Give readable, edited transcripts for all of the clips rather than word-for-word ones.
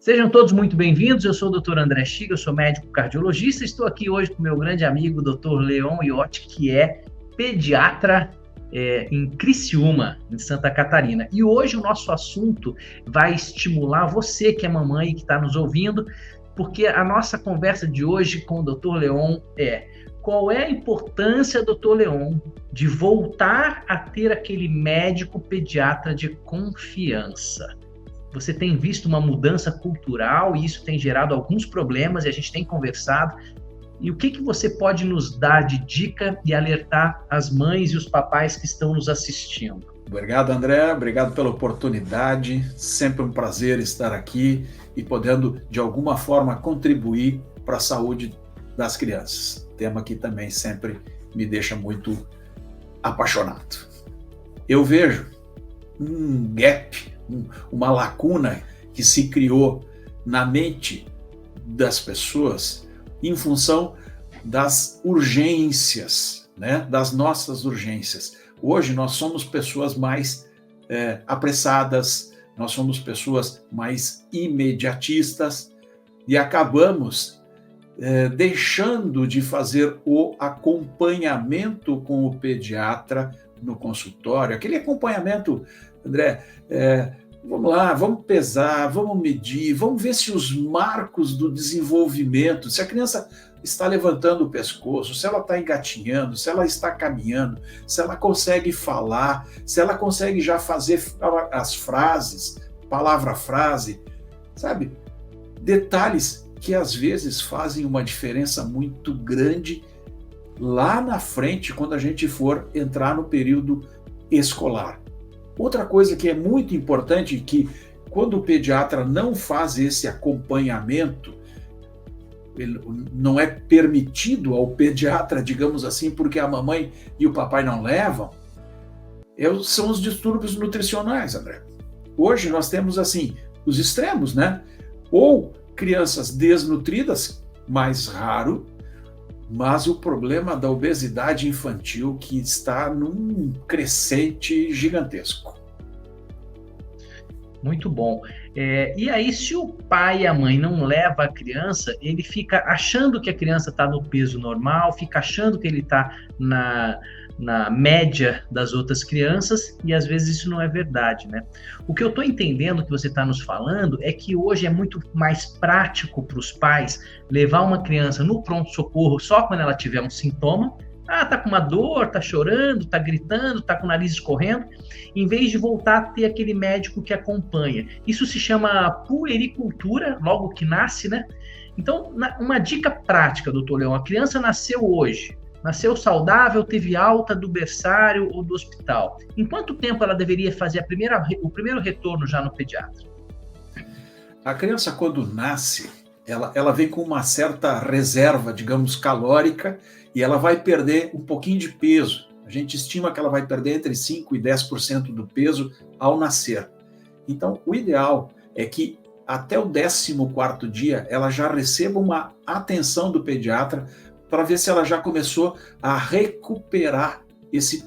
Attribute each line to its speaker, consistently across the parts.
Speaker 1: Sejam todos muito bem-vindos. Eu sou o Dr. André Chiga, eu sou médico cardiologista. Estou aqui hoje com o meu grande amigo, Dr. Leon Iotti, que é pediatra em Criciúma, em Santa Catarina. E hoje o nosso assunto vai estimular você que é mamãe e que está nos ouvindo, porque a nossa conversa de hoje com o Dr. Leon é: qual é a importância, Dr. Leon, de voltar a ter aquele médico pediatra de confiança? Você tem visto uma mudança cultural e isso tem gerado alguns problemas e a gente tem conversado. E o que você pode nos dar de dica e alertar as mães e os papais que estão nos assistindo?
Speaker 2: Obrigado, André. Obrigado pela oportunidade. Sempre um prazer estar aqui e podendo, de alguma forma, contribuir para a saúde das crianças. Tema que também sempre me deixa muito apaixonado. Eu vejo um gap, uma lacuna que se criou na mente das pessoas em função das urgências, né? Das nossas urgências. Hoje nós somos pessoas mais apressadas, nós somos pessoas mais imediatistas e acabamos deixando de fazer o acompanhamento com o pediatra no consultório, aquele acompanhamento, André, vamos lá, vamos pesar, vamos medir, vamos ver se os marcos do desenvolvimento, se a criança está levantando o pescoço, se ela está engatinhando, se ela está caminhando, se ela consegue falar, se ela consegue já fazer as frases, palavra-frase, sabe? Detalhes que às vezes fazem uma diferença muito grande lá na frente, quando a gente for entrar no período escolar. Outra coisa que é muito importante, que quando o pediatra não faz esse acompanhamento, ele não é permitido ao pediatra, digamos assim, porque a mamãe e o papai não levam, são os distúrbios nutricionais, André. Hoje nós temos, assim, os extremos, né? Ou crianças desnutridas, mais raro, mas o problema da obesidade infantil que está num crescente gigantesco.
Speaker 1: Muito bom. E aí, se o pai e a mãe não levam a criança, ele fica achando que a criança está no peso normal, fica achando que ele está na média das outras crianças, e às vezes isso não é verdade, né? O que eu estou entendendo que você está nos falando é que hoje é muito mais prático para os pais levar uma criança no pronto-socorro só quando ela tiver um sintoma. Tá com uma dor, tá chorando, tá gritando, tá com o nariz escorrendo, em vez de voltar a ter aquele médico que acompanha. Isso se chama puericultura, logo que nasce, né? Então, uma dica prática, doutor Leão: a criança nasceu hoje, nasceu saudável, teve alta do berçário ou do hospital. Em quanto tempo ela deveria fazer o primeiro retorno já no pediatra?
Speaker 2: A criança, quando nasce, ela vem com uma certa reserva, digamos, calórica, e ela vai perder um pouquinho de peso. A gente estima que ela vai perder entre 5% e 10% do peso ao nascer. Então, o ideal é que até o 14º dia ela já receba uma atenção do pediatra para ver se ela já começou a recuperar esse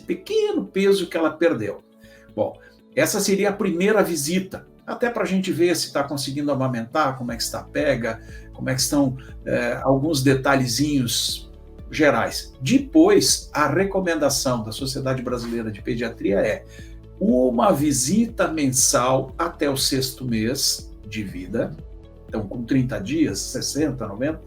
Speaker 2: pequeno peso que ela perdeu. Bom, essa seria a primeira visita, até para a gente ver se está conseguindo amamentar, como é que está a pega, como é que estão alguns detalhezinhos gerais. Depois, a recomendação da Sociedade Brasileira de Pediatria é uma visita mensal até o 6º mês de vida, então com 30 dias, 60, 90.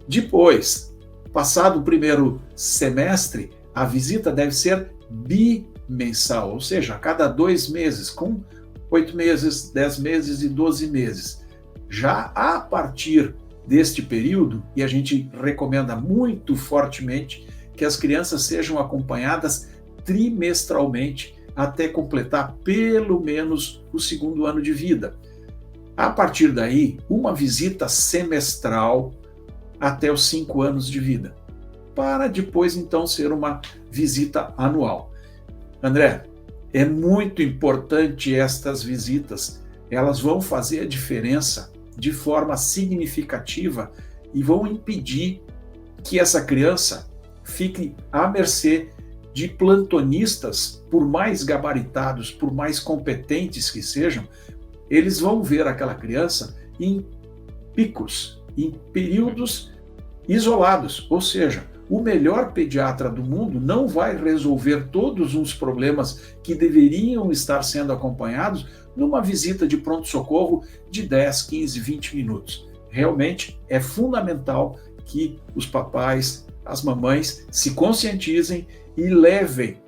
Speaker 2: Depois, passado o primeiro semestre, a visita deve ser bimensal, ou seja, a cada 2 meses, com 8 meses, 10 meses e 12 meses. Já a partir deste período, e a gente recomenda muito fortemente que as crianças sejam acompanhadas trimestralmente até completar pelo menos o 2º ano de vida. A partir daí, uma visita semestral até os 5 anos de vida, para depois então ser uma visita anual. André, é muito importante estas visitas, elas vão fazer a diferença de forma significativa e vão impedir que essa criança fique à mercê de plantonistas, por mais gabaritados, por mais competentes que sejam, eles vão ver aquela criança em picos, em períodos isolados, ou seja, o melhor pediatra do mundo não vai resolver todos os problemas que deveriam estar sendo acompanhados numa visita de pronto-socorro de 10, 15, 20 minutos. Realmente é fundamental que os papais, as mamães se conscientizem e levem,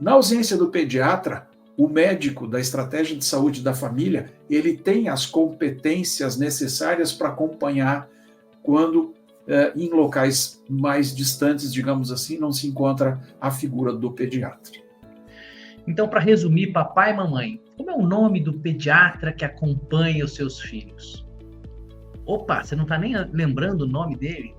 Speaker 2: na ausência do pediatra, o médico da estratégia de saúde da família, ele tem as competências necessárias para acompanhar quando em locais mais distantes, digamos assim, não se encontra a figura do pediatra.
Speaker 1: Então, para resumir, papai e mamãe, como é o nome do pediatra que acompanha os seus filhos? Opa, você não está nem lembrando o nome dele?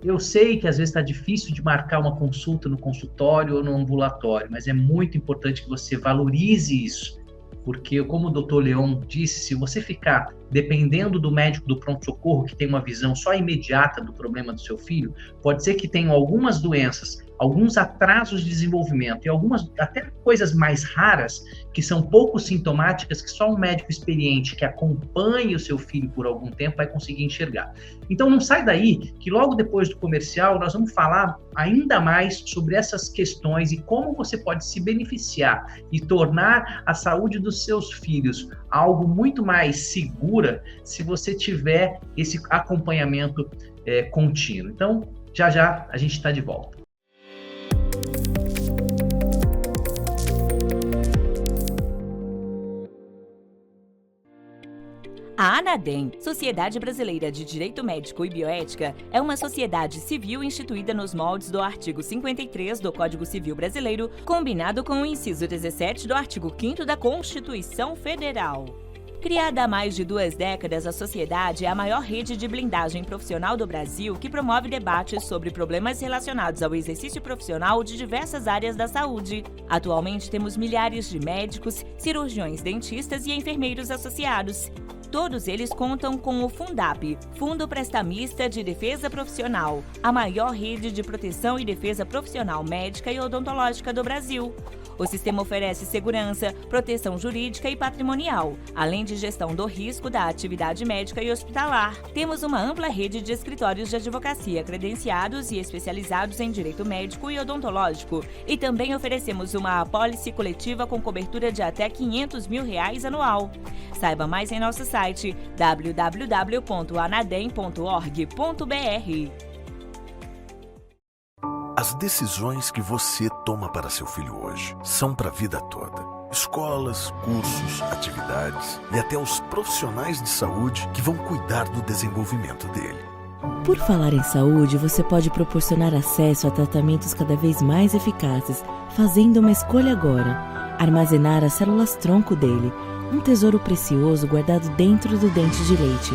Speaker 1: Eu sei que às vezes está difícil de marcar uma consulta no consultório ou no ambulatório, mas é muito importante que você valorize isso. Porque, como o Dr. Leon disse, se você ficar dependendo do médico do pronto-socorro, que tem uma visão só imediata do problema do seu filho, pode ser que tenham algumas doenças, alguns atrasos de desenvolvimento e algumas até coisas mais raras, que são pouco sintomáticas, que só um médico experiente que acompanhe o seu filho por algum tempo vai conseguir enxergar. Então não sai daí, que logo depois do comercial nós vamos falar ainda mais sobre essas questões e como você pode se beneficiar e tornar a saúde dos seus filhos algo muito mais segura se você tiver esse acompanhamento contínuo. Então, já a gente está de volta.
Speaker 3: A ANADEM, Sociedade Brasileira de Direito Médico e Bioética, é uma sociedade civil instituída nos moldes do artigo 53 do Código Civil Brasileiro, combinado com o inciso 17 do artigo 5º da Constituição Federal. Criada há mais de 2 décadas, a sociedade é a maior rede de blindagem profissional do Brasil que promove debates sobre problemas relacionados ao exercício profissional de diversas áreas da saúde. Atualmente temos milhares de médicos, cirurgiões dentistas e enfermeiros associados. Todos eles contam com o Fundap, Fundo Prestamista de Defesa Profissional, a maior rede de proteção e defesa profissional médica e odontológica do Brasil. O sistema oferece segurança, proteção jurídica e patrimonial, além de gestão do risco da atividade médica e hospitalar. Temos uma ampla rede de escritórios de advocacia credenciados e especializados em direito médico e odontológico, e também oferecemos uma apólice coletiva com cobertura de até R$500 mil anual. Saiba mais em nosso site www.anadem.org.br.
Speaker 4: As decisões que você toma para seu filho hoje são para a vida toda. Escolas, cursos, atividades e até os profissionais de saúde que vão cuidar do desenvolvimento dele.
Speaker 5: Por falar em saúde, você pode proporcionar acesso a tratamentos cada vez mais eficazes, fazendo uma escolha agora: armazenar as células-tronco dele, um tesouro precioso guardado dentro do dente de leite.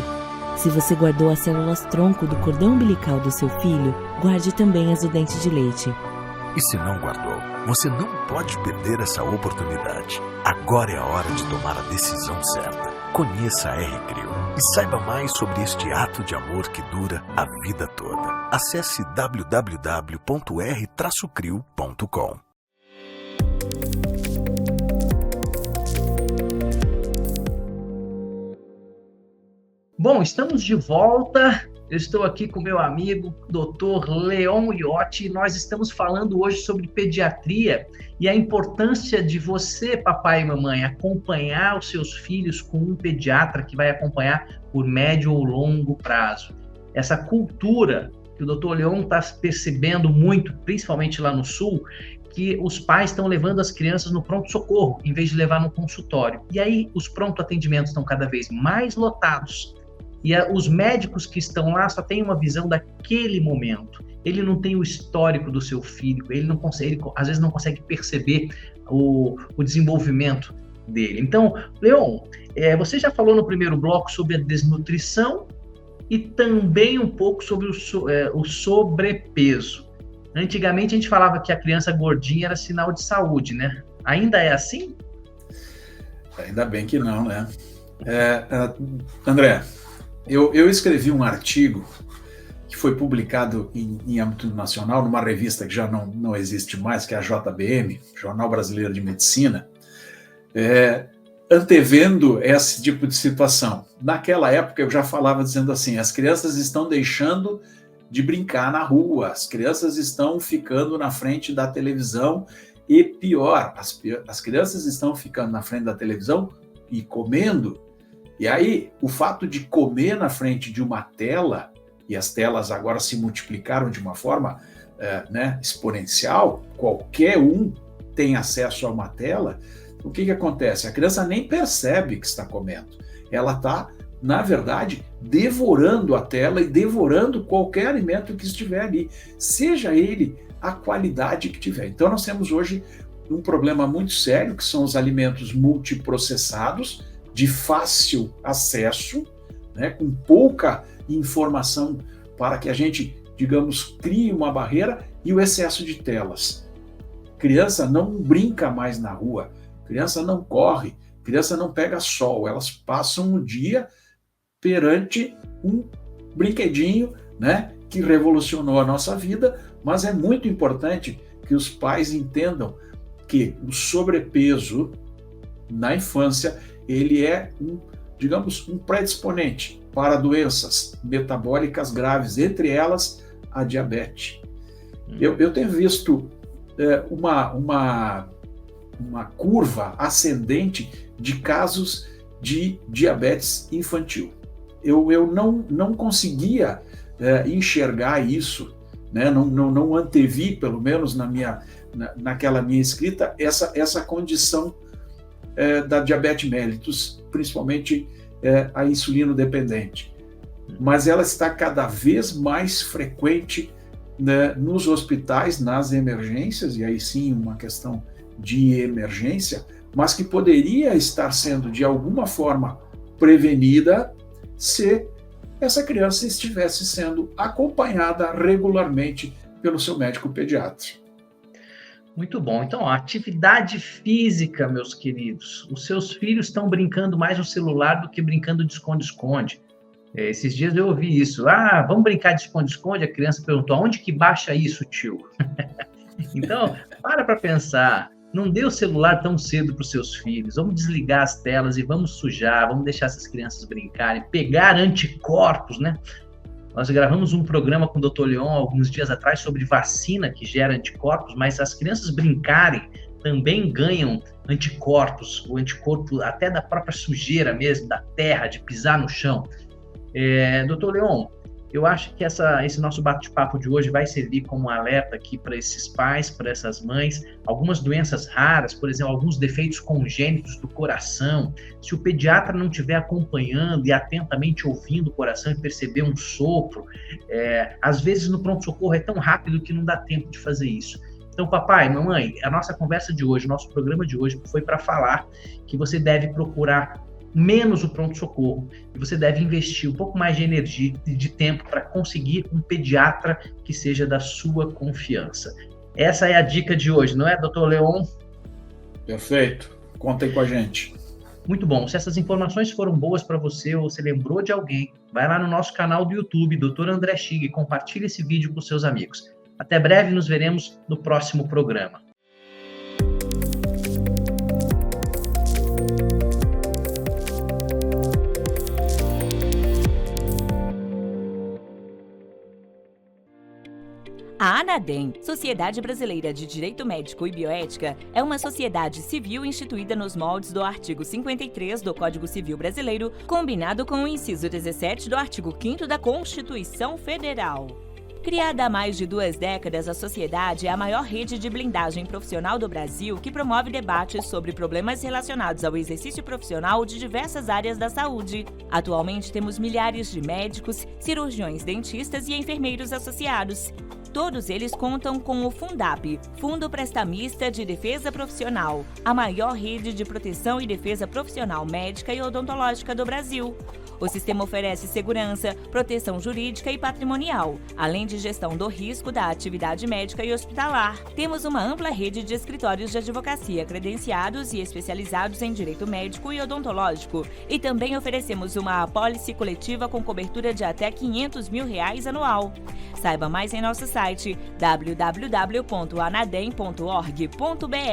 Speaker 5: Se você guardou as células-tronco do cordão umbilical do seu filho, guarde também as do dente de leite.
Speaker 4: E se não guardou, você não pode perder essa oportunidade. Agora é a hora de tomar a decisão certa. Conheça a R-Crio e saiba mais sobre este ato de amor que dura a vida toda. Acesse www.r-crio.com.
Speaker 1: Bom, estamos de volta. Eu estou aqui com meu amigo, Dr. Leon Iotti. Nós estamos falando hoje sobre pediatria e a importância de você, papai e mamãe, acompanhar os seus filhos com um pediatra que vai acompanhar por médio ou longo prazo. Essa cultura que o Dr. Leon está percebendo muito, principalmente lá no Sul, que os pais estão levando as crianças no pronto-socorro, em vez de levar no consultório. E aí os pronto-atendimentos estão cada vez mais lotados. E os médicos que estão lá só têm uma visão daquele momento. Ele não tem o histórico do seu filho, ele não consegue, às vezes não consegue perceber o desenvolvimento dele. Então, Leon, você já falou no primeiro bloco sobre a desnutrição e também um pouco sobre o sobrepeso. Antigamente a gente falava que a criança gordinha era sinal de saúde, né? Ainda é assim?
Speaker 2: Ainda bem que não, né? André, eu escrevi um artigo que foi publicado em âmbito nacional, numa revista que já não existe mais, que é a JBM, Jornal Brasileiro de Medicina, antevendo esse tipo de situação. Naquela época eu já falava dizendo assim, as crianças estão deixando de brincar na rua, as crianças estão ficando na frente da televisão e pior, as crianças estão ficando na frente da televisão e comendo. E aí, o fato de comer na frente de uma tela, e as telas agora se multiplicaram de uma forma exponencial, qualquer um tem acesso a uma tela, o que acontece? A criança nem percebe que está comendo. Ela está, na verdade, devorando a tela e devorando qualquer alimento que estiver ali, seja ele a qualidade que tiver. Então, nós temos hoje um problema muito sério, que são os alimentos multiprocessados, de fácil acesso, com pouca informação para que a gente, digamos, crie uma barreira, e o excesso de telas. Criança não brinca mais na rua, criança não corre, criança não pega sol, elas passam o dia perante um brinquedinho, que revolucionou a nossa vida, mas é muito importante que os pais entendam que o sobrepeso na infância, ele é um predisponente para doenças metabólicas graves, entre elas a diabetes. Eu tenho visto uma curva ascendente de casos de diabetes infantil. Eu não conseguia enxergar isso, não antevi, pelo menos naquela minha escrita, essa condição da diabetes mellitus, principalmente a insulino dependente. Mas ela está cada vez mais frequente nos hospitais, nas emergências, e aí sim uma questão de emergência, mas que poderia estar sendo de alguma forma prevenida se essa criança estivesse sendo acompanhada regularmente pelo seu médico pediatra.
Speaker 1: Muito bom. Então, atividade física, meus queridos. Os seus filhos estão brincando mais no celular do que brincando de esconde-esconde. Esses dias eu ouvi isso. Vamos brincar de esconde-esconde? A criança perguntou, aonde que baixa isso, tio? Então, para pensar. Não dê o celular tão cedo para os seus filhos. Vamos desligar as telas e vamos sujar, vamos deixar essas crianças brincarem, pegar anticorpos, Nós gravamos um programa com o Dr. Leon alguns dias atrás sobre vacina que gera anticorpos, mas as crianças brincarem também ganham anticorpos, o anticorpo até da própria sujeira mesmo, da terra, de pisar no chão. Dr. Leon, eu acho que esse nosso bate-papo de hoje vai servir como um alerta aqui para esses pais, para essas mães, algumas doenças raras, por exemplo, alguns defeitos congênitos do coração. Se o pediatra não estiver acompanhando e atentamente ouvindo o coração e perceber um sopro, às vezes no pronto-socorro é tão rápido que não dá tempo de fazer isso. Então, papai, mamãe, a nossa conversa de hoje, o nosso programa de hoje foi para falar que você deve procurar menos o pronto-socorro, e você deve investir um pouco mais de energia e de tempo para conseguir um pediatra que seja da sua confiança. Essa é a dica de hoje, não é, Dr. Leon?
Speaker 2: Perfeito. Contem com a gente.
Speaker 1: Muito bom. Se essas informações foram boas para você ou você lembrou de alguém, vai lá no nosso canal do YouTube, Dr. André Chig, e compartilhe esse vídeo com seus amigos. Até breve, nos veremos no próximo programa.
Speaker 3: A ANADEM, Sociedade Brasileira de Direito Médico e Bioética, é uma sociedade civil instituída nos moldes do artigo 53 do Código Civil Brasileiro, combinado com o inciso 17 do artigo 5º da Constituição Federal. Criada há mais de 2 décadas, a sociedade é a maior rede de blindagem profissional do Brasil que promove debates sobre problemas relacionados ao exercício profissional de diversas áreas da saúde. Atualmente temos milhares de médicos, cirurgiões dentistas e enfermeiros associados. Todos eles contam com o Fundap, Fundo Prestamista de Defesa Profissional, a maior rede de proteção e defesa profissional médica e odontológica do Brasil. O sistema oferece segurança, proteção jurídica e patrimonial, além de gestão do risco da atividade médica e hospitalar. Temos uma ampla rede de escritórios de advocacia credenciados e especializados em direito médico e odontológico, e também oferecemos uma apólice coletiva com cobertura de até R$500 mil anual. Saiba mais em nosso site www.anadem.org.br.